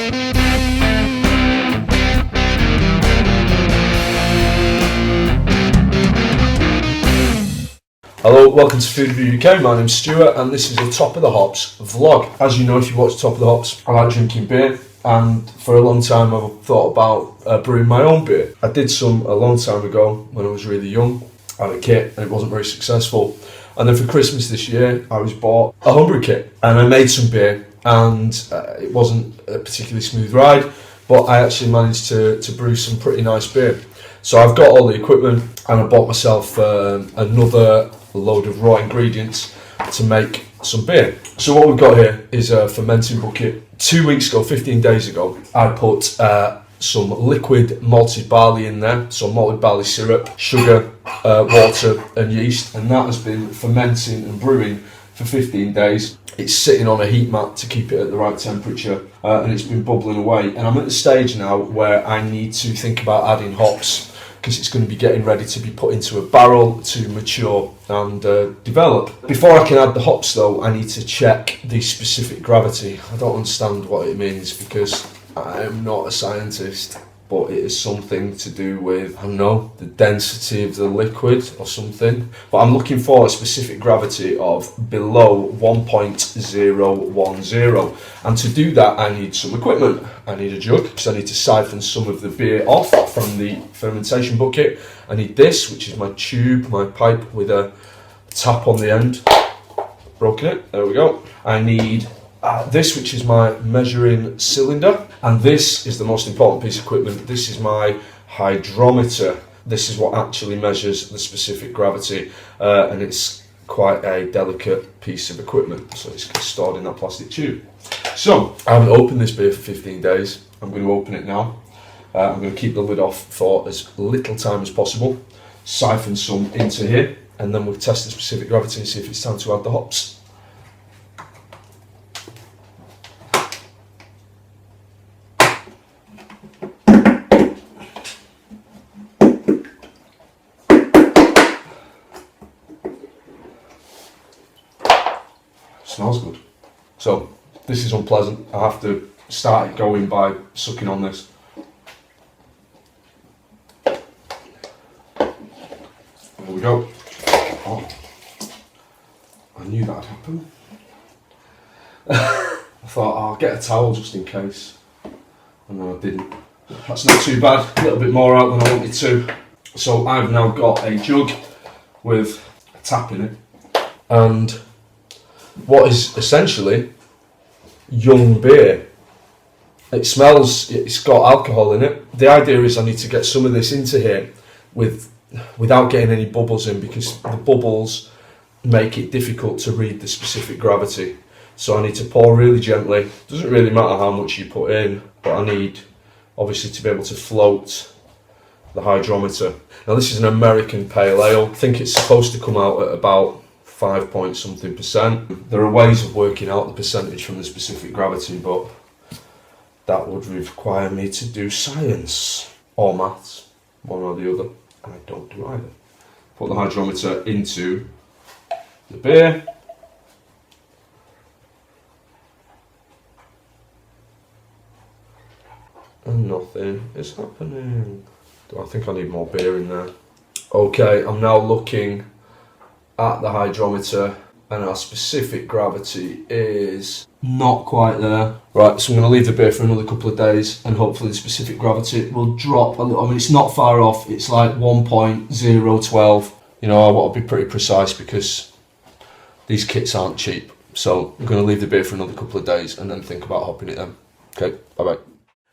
Hello, welcome to Food Review UK. My name's Stuart and this is a Top of the Hops vlog. As you know, if you watch Top of the Hops, I like drinking beer, and for a long time I've thought about brewing my own beer. I did some a long time ago when I was really young. I had a kit and it wasn't very successful. And then for Christmas this year, I was bought a homebrew kit and I made some beer, and it wasn't a particularly smooth ride, but I actually managed to brew some pretty nice beer. So I've got all the equipment and I bought myself another load of raw ingredients to make some beer. So what we've got here is a fermenting bucket. 2 weeks ago, 15 days ago, I put some liquid malted barley in there, so malted barley syrup, sugar, water and yeast, and that has been fermenting and brewing for 15 days. It's sitting on a heat mat to keep it at the right temperature, and it's been bubbling away, and I'm at the stage now where I need to think about adding hops, because it's going to be getting ready to be put into a barrel to mature and develop. Before I can add the hops though, I need to check the specific gravity. I don't understand what it means because I am not a scientist, but it is something to do with, I don't know, the density of the liquid or something. But I'm looking for a specific gravity of below 1.010. And to do that, I need some equipment. I need a jug, because I need to siphon some of the beer off from the fermentation bucket. I need this, which is my tube, my pipe with a tap on the end. Broken it, there we go. I need this, which is my measuring cylinder, and this is the most important piece of equipment. This is my hydrometer. This is what actually measures the specific gravity, and it's quite a delicate piece of equipment, so it's stored in that plastic tube. So I haven't opened this beer for 15 days. I'm going to open it now. I'm going to keep the lid off for as little time as possible, siphon some into here, and then we'll test the specific gravity and see if it's time to add the hops. Smells good. So this is unpleasant. I have to start it going by sucking on this. There we go. Oh, I knew that'd happen. I thought I'll get a towel just in case, and then I didn't. That's not too bad. A little bit more out than I wanted to. So I've now got a jug with a tap in it, and what is essentially young beer. It smells, it's got alcohol in it. The idea is I need to get some of this into here without getting any bubbles in, because the bubbles make it difficult to read the specific gravity. So I need to pour really gently. Doesn't really matter how much you put in, but I need obviously to be able to float the hydrometer. Now this is an American pale ale. I think it's supposed to come out at about 5 point something percent. There are ways of working out the percentage from the specific gravity, but that would require me to do science or maths, one or the other, and I don't do either. Put the hydrometer into the beer. And nothing is happening. I think I need more beer in there. Okay, I'm now looking at the hydrometer, and our specific gravity is not quite there. Right, so I'm going to leave the beer for another couple of days, and hopefully the specific gravity will drop a little. I mean, it's not far off. It's like 1.012. You know, I want to be pretty precise because these kits aren't cheap. So I'm going to leave the beer for another couple of days and then think about hopping it then. Okay, bye-bye.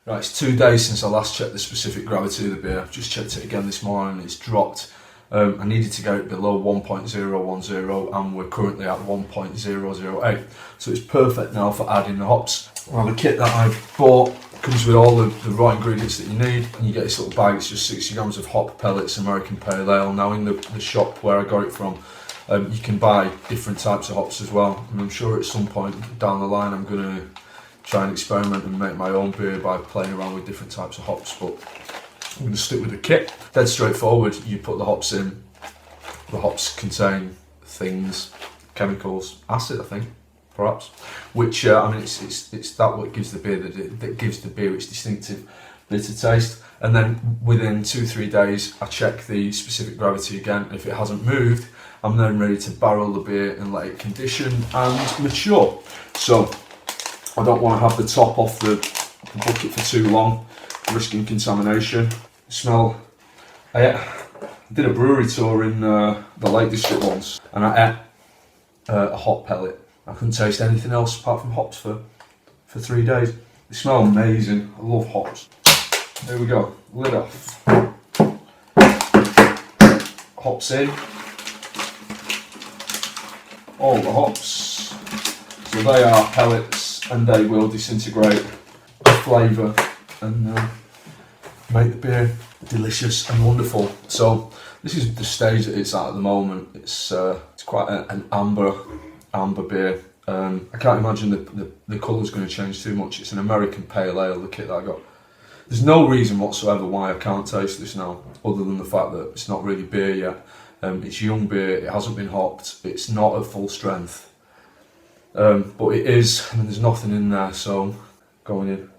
Right, it's 2 days since I last checked the specific gravity of the beer. I've just checked it again this morning. It's dropped. I needed to get it below 1.010, and we're currently at 1.008. So it's perfect now for adding the hops. Well, the kit that I bought comes with all the raw ingredients that you need, and you get this little bag. It's just 60 grams of hop pellets, American pale ale. Now in the shop where I got it from, you can buy different types of hops as well. And I'm sure at some point down the line I'm going to try and experiment and make my own beer by playing around with different types of hops, but I'm going to stick with the kit. Dead straightforward. You put the hops in. The hops contain things, chemicals, acid I think, perhaps. Which I mean, it's that what gives the beer that gives the beer its distinctive bitter taste. And then within 2-3 days, I check the specific gravity again. If it hasn't moved, I'm then ready to barrel the beer and let it condition and mature. So I don't want to have the top off the bucket for too long, risking contamination. Smell. I did a brewery tour in the Lake District once, and I ate a hop pellet. I couldn't taste anything else apart from hops for 3 days. They smell amazing. I love hops. There we go, lid off. Hops in. All the hops. So they are pellets and they will disintegrate the flavour and make the beer delicious and wonderful. So this is the stage that it's at the moment. It's quite an amber beer. I can't imagine the colour's going to change too much. It's an American Pale Ale, the kit that I got. There's no reason whatsoever why I can't taste this now, other than the fact that it's not really beer yet. It's young beer, it hasn't been hopped, it's not at full strength. But it is, I mean, there's nothing in there, so going in.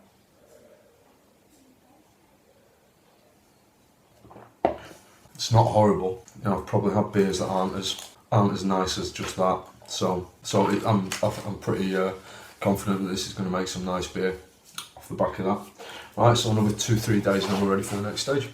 It's not horrible. You know, I've probably had beers that aren't as nice as just that. I'm pretty confident that this is going to make some nice beer off the back of that. Right, so another 2-3 days and then we're ready for the next stage.